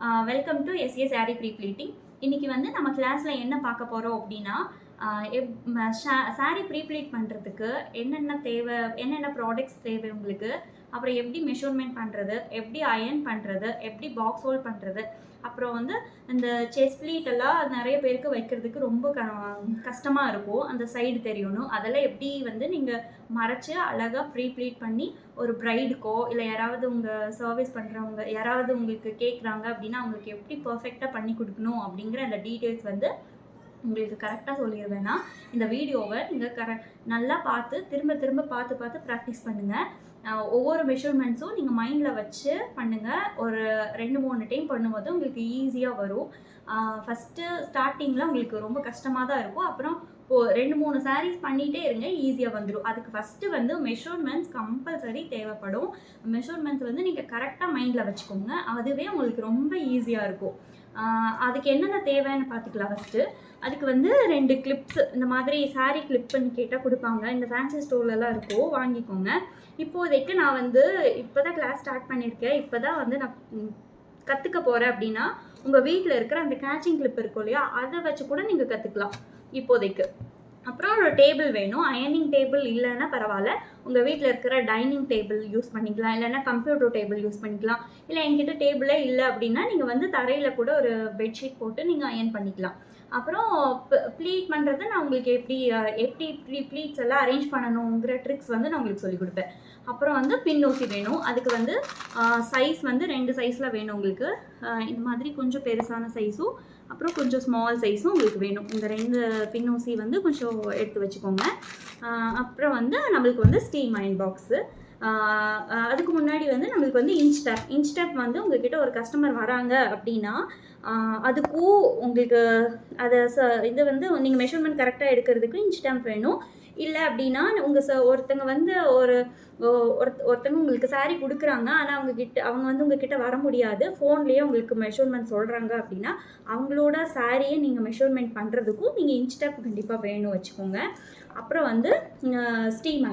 Welcome to SA sari pre pleating. இன்றைக்கி வந்து நம்ம கிளாஸில் என்ன பார்க்க போகிறோம் அப்படின்னா, சாரி ப்ரீ ப்ளீட் பண்ணுறதுக்கு என்னென்ன தேவை, என்னென்ன ப்ராடக்ட்ஸ் தேவை உங்களுக்கு, அப்புறம் எப்படி மெஷர்மெண்ட் பண்ணுறது, எப்படி அயர்ன் பண்ணுறது, எப்படி பாக்ஸ் ஹோல்ட் பண்ணுறது, அப்புறம் வந்து இந்த செஸ்ட் ப்ளீட் எல்லாம் நிறைய பேருக்கு வைக்கிறதுக்கு ரொம்ப கஷ்டமாக இருக்கும். அந்த சைடு தெரியணும், அதெல்லாம் எப்படி வந்து நீங்கள் மறைச்சி அழகாக ப்ரீ ப்ளீட் பண்ணி ஒரு ப்ரைடுக்கோ இல்லை யாராவது உங்கள் சர்வீஸ் பண்ணுறவங்க யாராவது உங்களுக்கு கேட்குறாங்க அப்படின்னா அவங்களுக்கு எப்படி பர்ஃபெக்டாக பண்ணி கொடுக்கணும் அப்படிங்கிற அந்த டீட்டெயில்ஸ் வந்து உங்களுக்கு கரெக்டாக சொல்லிடுவேன்னா இந்த வீடியோவை நீங்கள் நல்லா பார்த்து திரும்ப திரும்ப பார்த்து ப்ராக்டிஸ் பண்ணுங்கள். ஒவ்வொரு மெஷர்மெண்ட்ஸும் நீங்கள் மைண்டில் வச்சு பண்ணுங்கள். ஒரு 2-3 டைம் பண்ணும்போது உங்களுக்கு ஈஸியாக வரும். ஃபஸ்ட்டு ஸ்டார்டிங்கில் உங்களுக்கு ரொம்ப கஷ்டமாக தான் இருக்கும். அப்புறம் 2-3 சாரீஸ் பண்ணிகிட்டே இருங்க, ஈஸியாக வந்துடும். அதுக்கு ஃபஸ்ட்டு வந்து மெஷர்மெண்ட்ஸ் கம்பல்சரி தேவைப்படும். மெஷர்மெண்ட்ஸ் வந்து நீங்கள் கரெக்டாக மைண்டில் வச்சுக்கோங்க, அதுவே உங்களுக்கு ரொம்ப ஈஸியாக இருக்கும். அதுக்கு என்னென்ன தேவைன்னு பார்த்துக்கலாம். ஃபஸ்ட்டு அதுக்கு வந்து 2 கிளிப்ஸ், இந்த மாதிரி சாரீ கிளிப்புன்னு கேட்டால் கொடுப்பாங்க. இந்த ஃபேன்சி ஸ்டோர்லலாம் இருக்கும், வாங்கிக்கோங்க. இப்போதைக்கு நான் வந்து இப்போ தான் கிளாஸ் ஸ்டார்ட் பண்ணியிருக்கேன், இப்போ தான் வந்து நான் கற்றுக்க போகிறேன். அப்படின்னா உங்கள் வீட்டில் இருக்கிற அந்த கேச்சிங் கிளிப் இருக்கும் இல்லையா, அதை வச்சு கூட நீங்கள் கற்றுக்கலாம் இப்போதைக்கு. அப்புறம் ஒரு டேபிள் வேணும். அயர்னிங் டேபிள் இல்லைன்னா பரவாயில்ல, உங்கள் வீட்டில் இருக்கிற டைனிங் டேபிள் யூஸ் பண்ணிக்கலாம், இல்லைன்னா கம்ப்யூட்டர் டேபிள் யூஸ் பண்ணிக்கலாம். இல்லை என்கிட்ட டேபிளே இல்லை அப்படின்னா நீங்கள் வந்து தரையில் கூட ஒரு பெட்ஷீட் போட்டு நீங்கள் அயர்ன் பண்ணிக்கலாம். அப்புறம் ப்ளீட் பண்ணுறது நான் உங்களுக்கு எப்படி ப்ளீட்ஸ் எல்லாம் அரேஞ்ச் பண்ணணுங்கிற ட்ரிக்ஸ் வந்து நான் உங்களுக்கு சொல்லிக் கொடுப்பேன். அப்புறம் வந்து பின் ஊசி வேணும். அதுக்கு வந்து சைஸ் வந்து 2 சைஸில் வேணும் உங்களுக்கு. இந்த மாதிரி கொஞ்சம் பெருசான சைஸும் அப்புறம் கொஞ்சம் ஸ்மால் சைஸும் உங்களுக்கு வேணும். இந்த 2 பின் ஊசி வந்து கொஞ்சம் எடுத்து வச்சுக்கோங்க. அப்புறம் வந்து நம்மளுக்கு வந்து ஸ்டீம் அயர்ன் பாக்ஸு. அதுக்கு முன்னாடி வந்து நம்மளுக்கு வந்து இன்ச் டேப் வந்து உங்கள்கிட்ட ஒரு கஸ்டமர் வராங்க அப்படின்னா அதுக்கும் உங்களுக்கு அதை இது வந்து நீங்கள் மெஷர்மெண்ட் கரெக்டாக எடுக்கிறதுக்கு இன்ச் டேப் வேணும். இல்லை அப்படின்னா ஒருத்தங்க வந்து ஒருத்தங்க உங்களுக்கு சாரீ கொடுக்குறாங்க, ஆனால் அவங்க வந்து உங்ககிட்ட வர முடியாது, ஃபோன்லேயே உங்களுக்கு மெஷர்மெண்ட் சொல்கிறாங்க அப்படின்னா அவங்களோட சாரியை நீங்கள் மெஷர்மெண்ட் பண்ணுறதுக்கும் நீங்கள் இன்ச் டேப் கண்டிப்பாக வேணும், வச்சுக்கோங்க. அப்புறம் வந்து ஸ்டீம்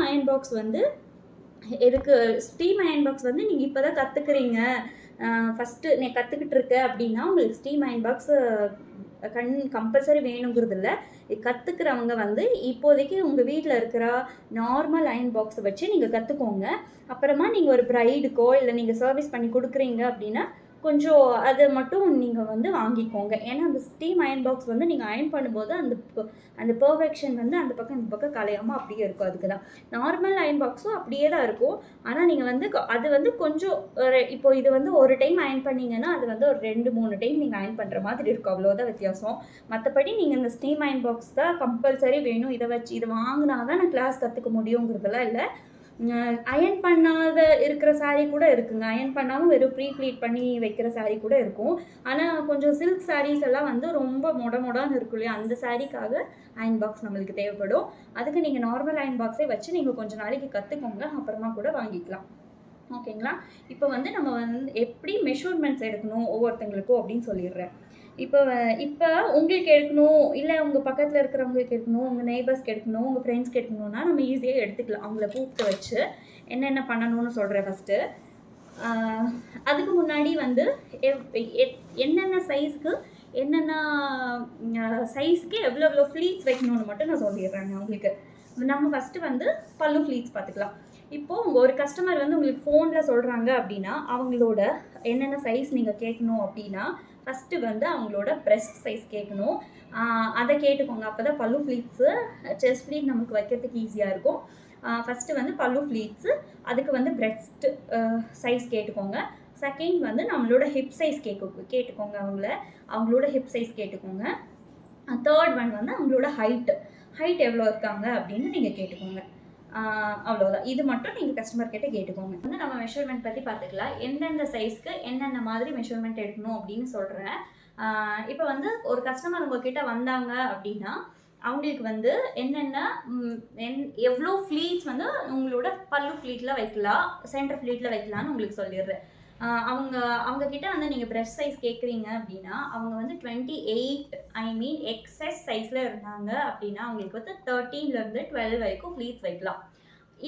அயர்ன் பாக்ஸ் வந்து எதுக்கு ஸ்டீம் அயர்ன் பாக்ஸ் வந்து நீங்கள் இப்போ தான் கற்றுக்குறீங்க, ஃபஸ்ட்டு நீ கற்றுக்கிட்டு இருக்க அப்படின்னா உங்களுக்கு ஸ்டீம் அயர்ன் பாக்ஸ் கம்பல்சரி வேணுங்கிறது இல்லை. கற்றுக்கிறவங்க வந்து இப்போதைக்கு உங்கள் வீட்டில் இருக்கிற நார்மல் அயர்ன் பாக்ஸை வச்சு நீங்கள் கற்றுக்கோங்க. அப்புறமா நீங்கள் ஒரு ப்ரைடுக்கோ இல்லை நீங்கள் சர்வீஸ் பண்ணி கொடுக்குறீங்க அப்படின்னா கொஞ்சம் அதை மட்டும் நீங்கள் வந்து வாங்கிக்கோங்க. ஏன்னா அந்த ஸ்டீம் அயர்ன் பாக்ஸ் வந்து நீங்கள் அயர்ன் பண்ணும்போது அந்த பர்ஃபெக்ஷன் வந்து அந்த பக்கம் இந்த பக்கம் கலையாமல் அப்படியே இருக்கும். அதுக்கு தான் நார்மல் அயர்ன் பாக்ஸும் அப்படியே தான் இருக்கும். ஆனால் நீங்கள் வந்து அது வந்து கொஞ்சம் இப்போ இது வந்து ஒரு டைம் அயர்ன் பண்ணிங்கன்னா அது வந்து ஒரு 2-3 டைம் நீங்கள் அயர்ன் பண்ணுற மாதிரி இருக்கும், அவ்வளோதான் வித்தியாசம். மற்றபடி நீங்கள் இந்த ஸ்டீம் அயர்ன் பாக்ஸ் தான் கம்பல்சரி வேணும். இதை வாங்கினா தான் நான் கிளாஸ் கற்றுக்க முடியுங்கிறதுலாம் இல்லை. அயர்ன் பண்ணாத இருக்கிற சாரீ கூட இருக்குங்க, அயர்ன் பண்ணாமல் வெறும் ப்ரீ ப்ளீட் பண்ணி வைக்கிற சாரீ கூட இருக்கும். ஆனால் கொஞ்சம் சில்க் சாரீஸ் எல்லாம் வந்து ரொம்ப மொடான்னு இருக்கும் இல்லையா, அந்த சாரீக்காக அயர்ன் பாக்ஸ் நம்மளுக்கு தேவைப்படும். அதுக்கு நீங்கள் நார்மல் அயர்ன் பாக்ஸே வச்சு நீங்கள் கொஞ்சம் நாளைக்கு கற்றுக்கோங்க, அப்புறமா கூட வாங்கிக்கலாம். ஓகேங்களா? இப்போ வந்து நம்ம வந்து எப்படி மெஷர்மெண்ட்ஸ் எடுக்கணும் ஒவ்வொருத்தங்களுக்கும் அப்படின்னு சொல்லிடுறேன். இப்போ உங்களுக்கு எடுக்கணும், இல்லை உங்கள் பக்கத்தில் இருக்கிறவங்களுக்கு எடுக்கணும், உங்கள் நெய்பர்ஸ்க்கு எடுக்கணும், உங்கள் ஃப்ரெண்ட்ஸ்க்கு எடுக்கணும்னா நம்ம ஈஸியாக எடுத்துக்கலாம். அவங்கள கூப்பிட்டு வச்சு என்னென்ன பண்ணணும்னு சொல்கிறேன் ஃபஸ்ட்டு. அதுக்கு முன்னாடி வந்து என்னென்ன சைஸ்க்கு எவ்வளோ ஃப்ளீட்ஸ் வைக்கணும்னு மட்டும் நான் சொல்லிடுறேங்க உங்களுக்கு. நம்ம ஃபஸ்ட்டு வந்து பல்லு ஃப்ளீட்ஸ் பார்த்துக்கலாம். இப்போது உங்கள் ஒரு கஸ்டமர் வந்து உங்களுக்கு ஃபோனில் சொல்கிறாங்க அப்படின்னா அவங்களோட என்னென்ன சைஸ் நீங்கள் கேட்கணும் அப்படின்னா ஃபஸ்ட்டு வந்து அவங்களோட ப்ரெஸ்ட் சைஸ் கேட்கணும். அதை கேட்டுக்கோங்க, அப்போ தான் பல்லு ஃப்ளீட்ஸு செஸ்ட் ஃப்ளீட் நமக்கு வைக்கிறதுக்கு ஈஸியாக இருக்கும். ஃபஸ்ட்டு வந்து பல்லு ஃப்ளீட்ஸு, அதுக்கு வந்து ப்ரெஸ்ட் சைஸ் கேட்டுக்கோங்க. செகண்ட் வந்து நம்மளோட ஹிப் சைஸ் கேட்டுக்கோங்க, அவங்களோட ஹிப் சைஸ் கேட்டுக்கோங்க. தேர்ட் ஒன் வந்து அவங்களோட ஹைட் எவ்வளோ இருக்காங்க அப்படின்னு நீங்கள் கேட்டுக்கோங்க. அவ்வளோதான். இது மட்டும் நீங்கள் கஸ்டமர் கிட்ட கேட்டுக்கோங்க. வந்து நம்ம மெஷர்மெண்ட் பற்றி பார்த்துக்கலாம். எந்தெந்த சைஸ்க்கு என்னென்ன மாதிரி மெஷர்மெண்ட் எடுக்கணும் அப்படின்னு சொல்கிறேன். இப்போ வந்து ஒரு கஸ்டமர் உங்ககிட்ட வந்தாங்க அப்படின்னா அவங்களுக்கு வந்து எவ்வளோ ஃப்ளீட்ஸ் வந்து உங்களோட பல்லு ஃப்ளீட்டில் வைக்கலாம், சென்டர் ஃப்ளீட்டில் வைக்கலான்னு உங்களுக்கு சொல்லிடுறேன். அவங்க கிட்ட வந்து நீங்கள் ப்ரெஷ் சைஸ் கேட்குறீங்க அப்படின்னா அவங்க வந்து 28 எக்ஸஸ் சைஸில் இருந்தாங்க அப்படின்னா அவங்களுக்கு வந்து 13லேருந்து 12 வரைக்கும் ஃப்ளீட்ஸ் வைக்கலாம்.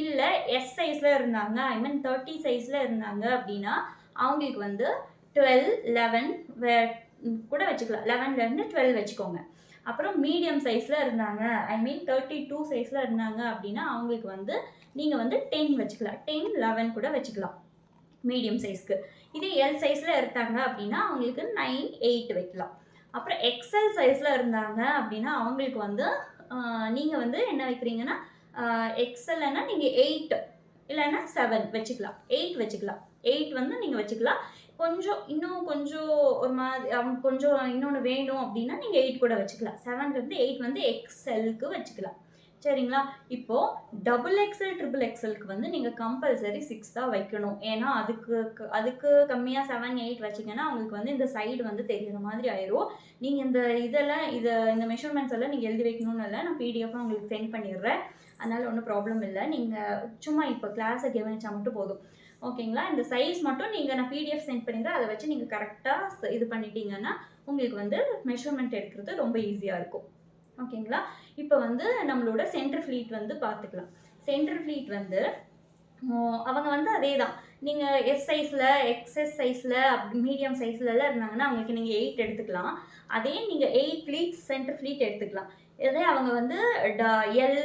இல்லை எஸ் சைஸில் இருந்தாங்க 30 சைஸில் இருந்தாங்க அப்படின்னா அவங்களுக்கு வந்து 12, 11 கூட வச்சுக்கலாம். 11லேருந்து 12 வச்சுக்கோங்க. அப்புறம் மீடியம் சைஸில் இருந்தாங்க, ஐ மீன் 32 சைஸில் இருந்தாங்க அப்படின்னா அவங்களுக்கு வந்து நீங்கள் வந்து 10 வச்சுக்கலாம். 10, 11 கூட வச்சுக்கலாம் மீடியம் சைஸ்க்கு. இதே எல் சைஸில் இருந்தாங்க அப்படின்னா அவங்களுக்கு 9, 8 வைக்கலாம். அப்புறம் எக்ஸல் சைஸில் இருந்தாங்க அப்படின்னா அவங்களுக்கு வந்து நீங்கள் வந்து என்ன வைக்கிறீங்கன்னா எக்ஸல்னா நீங்கள் 8 இல்லைன்னா 7 வச்சுக்கலாம். 8 வச்சுக்கலாம். 8 வந்து நீங்கள் வச்சுக்கலாம். இன்னும் கொஞ்சம் ஒரு மாதிரி அவங்க கொஞ்சம் இன்னொன்று வேணும் அப்படின்னா நீங்கள் 8 கூட வச்சுக்கலாம். 7லேருந்து 8 வந்து எக்ஸ்எல்க்கு வச்சுக்கலாம். சரிங்களா? இப்போது டபுள் எக்ஸ்எல் ட்ரிபிள் எக்ஸ்எல்க்கு வந்து நீங்கள் கம்பல்சரி 6 தான் வைக்கணும். ஏன்னா அதுக்கு கம்மியாக 7, 8 வச்சிங்கன்னா அவங்களுக்கு வந்து இந்த சைடு வந்து தெரிகிற மாதிரி ஆயிரும். நீங்கள் இந்த மெஷர்மெண்ட்ஸ் எல்லாம் நீங்கள் எழுதி வைக்கணும்னு இல்லை, நான் பிடிஎஃபாக உங்களுக்கு சென்ட் பண்ணிடுறேன். அதனால் ஒன்றும் ப்ராப்ளம் இல்லை. நீங்கள் சும்மா இப்போ கிளாஸை கவனிச்சா மட்டும் போதும். ஓகேங்களா? இந்த சைஸ் மட்டும் நான் பிடிஎஃப் சென்ட் பண்ணிடுறேன். அதை வச்சு நீங்கள் கரெக்டாக இது பண்ணிட்டீங்கன்னா உங்களுக்கு வந்து மெஷர்மெண்ட் எடுக்கிறது ரொம்ப ஈஸியாக இருக்கும். ஓகேங்களா? இப்போ வந்து நம்மளோட சென்டர் ஃப்ளீட் வந்து பார்த்துக்கலாம். சென்டர் ஃப்ளீட் வந்து அவங்க வந்து அதே தான். நீங்கள் எஸ் சைஸில், எக்ஸ்எஸ் சைஸில், மீடியம் சைஸ்லலாம் இருந்தாங்கன்னா அவங்களுக்கு நீங்கள் 8 எடுத்துக்கலாம். அதே நீங்கள் 8 ஃப்ளீட்ஸ் சென்டர் ஃப்ளீட் எடுத்துக்கலாம். இதே அவங்க வந்து எல்,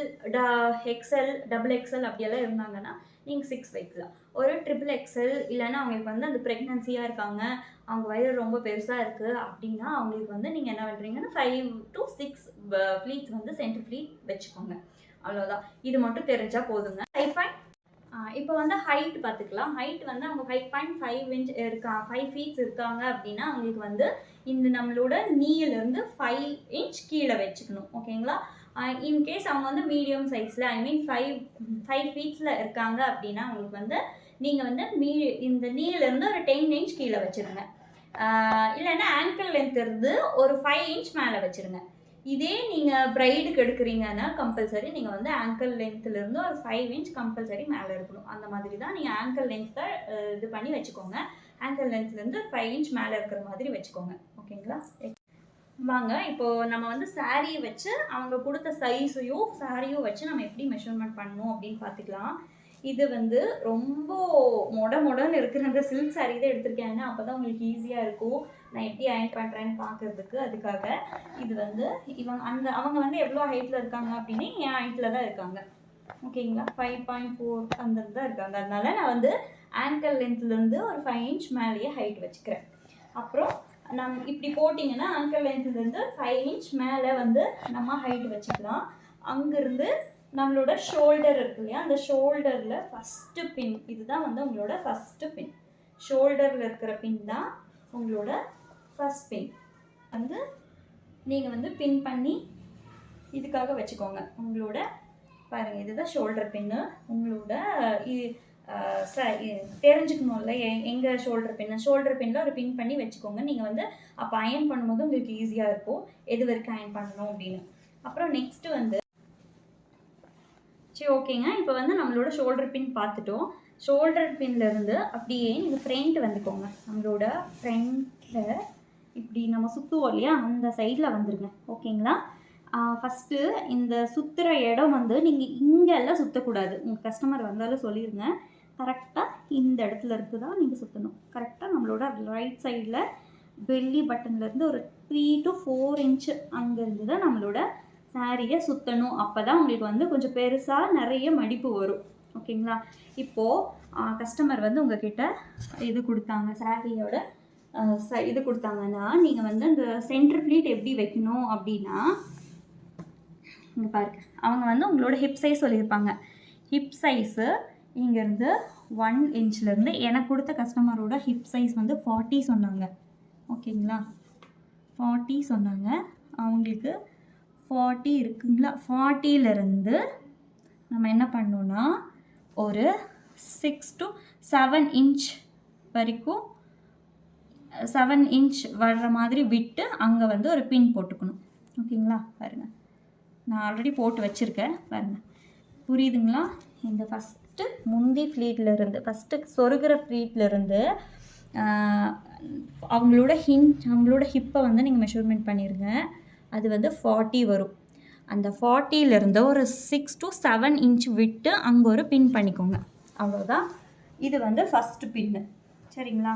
எக்ஸ்எல், டபுள் எக்ஸ்எல் அப்படியெல்லாம் இருந்தாங்கன்னா நீங்கள் 6 வைக்கலாம். ஒரு ட்ரிபிள் எக்ஸ்எல் இல்லைன்னா அவங்களுக்கு வந்து அந்த ப்ரெக்னன்சியாக இருக்காங்க, அவங்க வயிறு ரொம்ப பெருசாக இருக்குது அப்படின்னா அவங்களுக்கு வந்து நீங்கள் என்ன பண்ணுறீங்கன்னா 5 to 6 ஃப்ளீட்ஸ் வந்து சென்டர் ஃப்ளீட் வச்சுக்கோங்க. அவ்வளோதான். இது மட்டும் தெரிஞ்சால் போதுங்க. இப்போ வந்து ஹைட் பார்த்துக்கலாம். ஹைட் வந்து அவங்க 5.5 inch 5 feet இருக்காங்க அப்படின்னா அவங்களுக்கு வந்து இந்த நம்மளோட நீயிலேருந்து 5 inch கீழே வச்சுக்கணும். ஓகேங்களா? இன்கேஸ் அவங்க வந்து மீடியம் சைஸில், ஐ மீன் 5 feet இருக்காங்க அப்படின்னா அவங்களுக்கு வந்து நீங்கள் வந்து இந்த நீயிலேருந்து ஒரு 10 inch கீழே வச்சுருங்க. இல்லைன்னா ஆங்கிள் லென்த் இருந்து ஒரு 5 inch மேலே வச்சுருங்க. இதே நீங்கள் ப்ரைடுக்கு எடுக்கிறீங்கன்னா கம்பல்சரி நீங்கள் வந்து ஆங்கிள் லென்த்லேருந்து ஒரு 5 inch கம்பல்சரி மேலே இருக்கணும். அந்த மாதிரி தான் நீங்கள் ஆங்கிள் லென்த்தை இது பண்ணி வச்சுக்கோங்க. ஆங்கிள் லென்த்லேருந்து 5 inch மேலே இருக்கிற மாதிரி வச்சுக்கோங்க. ஓகேங்களா? வாங்க இப்போது நம்ம வந்து சாரியை வச்சு அவங்க கொடுத்த சைஸையும் சாரியும் வச்சு நம்ம எப்படி மெஷர்மெண்ட் பண்ணணும் அப்படின்னு பார்த்துக்கலாம். இது வந்து ரொம்ப மொடன்னு இருக்கிற அந்த சில்க் சாரீ தான் எடுத்திருக்கேன். அப்போ தான் உங்களுக்கு ஈஸியாக இருக்கும் நான் எப்படி அயர்ன் பண்ணுறேன்னு பார்க்குறதுக்கு. அதுக்காக இது வந்து அவங்க வந்து எவ்வளோ ஹைட்டில் இருக்காங்க அப்படின்னு என் ஹைட்டில் தான் இருக்காங்க. ஓகேங்களா? 5.4 அந்த தான் இருக்காங்க. அதனால நான் வந்து ஆங்கிள் லென்த்லேருந்து ஒரு 5 inch மேலேயே ஹைட் வச்சுக்கிறேன். அப்புறம் இப்படி போட்டிங்கன்னா ஆங்கிள் லென்த்லேருந்து 5 inch மேலே வந்து நம்ம ஹைட் வச்சுக்கலாம். அங்கேருந்து நம்மளோட ஷோல்டர் இருக்கு இல்லையா, அந்த ஷோல்டரில் ஃபஸ்ட்டு பின், இதுதான் வந்து உங்களோட ஃபஸ்ட்டு பின். ஷோல்டரில் இருக்கிற பின் தான் உங்களோட ஃபஸ்ட் பின். வந்து நீங்கள் வந்து பின் பண்ணி இதுக்காக வச்சுக்கோங்க. உங்களோட பாருங்கள், இதுதான் ஷோல்டர் பின்னு. உங்களோட தெரிஞ்சுக்கணும்ல எங்கள் ஷோல்டர் பின்னில் ஒரு பின் பண்ணி வச்சுக்கோங்க. நீங்கள் வந்து அப்போ அயர்ன் பண்ணும்போது உங்களுக்கு ஈஸியாக இருக்கும் எது வரைக்கும் அயர்ன் பண்ணணும் அப்படின்னு. அப்புறம் நெக்ஸ்ட்டு வந்து சரி ஓகேங்க, இப்போ வந்து நம்மளோட ஷோல்டர் பின் பார்த்துட்டோம். ஷோல்டர் பின்லேருந்து அப்படியே நீங்கள் ஃப்ரண்ட் வந்துக்கோங்க. நம்மளோட ஃப்ரண்ட்டில் இப்படி நம்ம சுற்றுவோம் இல்லையா, அந்த சைடில் வந்துடுங்க. ஓகேங்களா? ஃபஸ்ட்டு இந்த சுற்றுற இடம் வந்து நீங்கள் இங்கெல்லாம் சுற்றக்கூடாது. உங்கள் கஸ்டமர் வந்தாலும் சொல்லிடுங்க, கரெக்டாக இந்த இடத்துல இருந்து தான் நீங்கள் சுற்றணும். கரெக்டாக நம்மளோட ரைட் சைடில் பெல்லி பட்டன்லேருந்து ஒரு 3 to 4 inch அங்கேருந்து தான் நம்மளோட சாரியை சுற்றணும். அப்போ தான் உங்களுக்கு வந்து கொஞ்சம் பெருசாக நிறைய மடிப்பு வரும். ஓகேங்களா? இப்போது கஸ்டமர் வந்து உங்ககிட்ட இது கொடுத்தாங்க, சாரியோட இது கொடுத்தாங்கன்னா நீங்கள் வந்து அந்த சென்டர் ஃப்ளீட் எப்படி வைக்கணும் அப்படின்னா இங்கே பாருங்க, அவங்க வந்து உங்களோட ஹிப் சைஸ் சொல்லியிருப்பாங்க. ஹிப் சைஸு இங்கேருந்து 1 inchலேருந்து எனக்கு கொடுத்த கஸ்டமரோட ஹிப் சைஸ் வந்து 40 சொன்னாங்க. ஓகேங்களா? 40 சொன்னாங்க. அவங்களுக்கு 40 இருக்குங்களா, 40லேருந்து நம்ம என்ன பண்ணோன்னா ஒரு 6 to 7 inch வரைக்கும் 7 inch வர்ற மாதிரி விட்டு அங்கே வந்து ஒரு பின் போட்டுக்கணும். ஓகேங்களா? பாருங்கள், நான் ஆல்ரெடி போட்டு வச்சுருக்கேன். பாருங்கள், புரியுதுங்களா? இந்த ஃபஸ்ட்டு முந்தி ஃப்ளீட்லேருந்து ஃபஸ்ட்டு சொருகிற ஃப்ளீட்லேருந்து அவங்களோட ஹிப்பை வந்து நீங்கள் மெஷர்மெண்ட் பண்ணிடுங்க. அது வந்து 40 வரும். அந்த 40லேருந்து ஒரு 6 to 7 inch விட்டு அங்கே ஒரு பின் பண்ணிக்கோங்க. அவ்வளோதான். இது வந்து ஃபஸ்ட்டு பின்னு. சரிங்களா?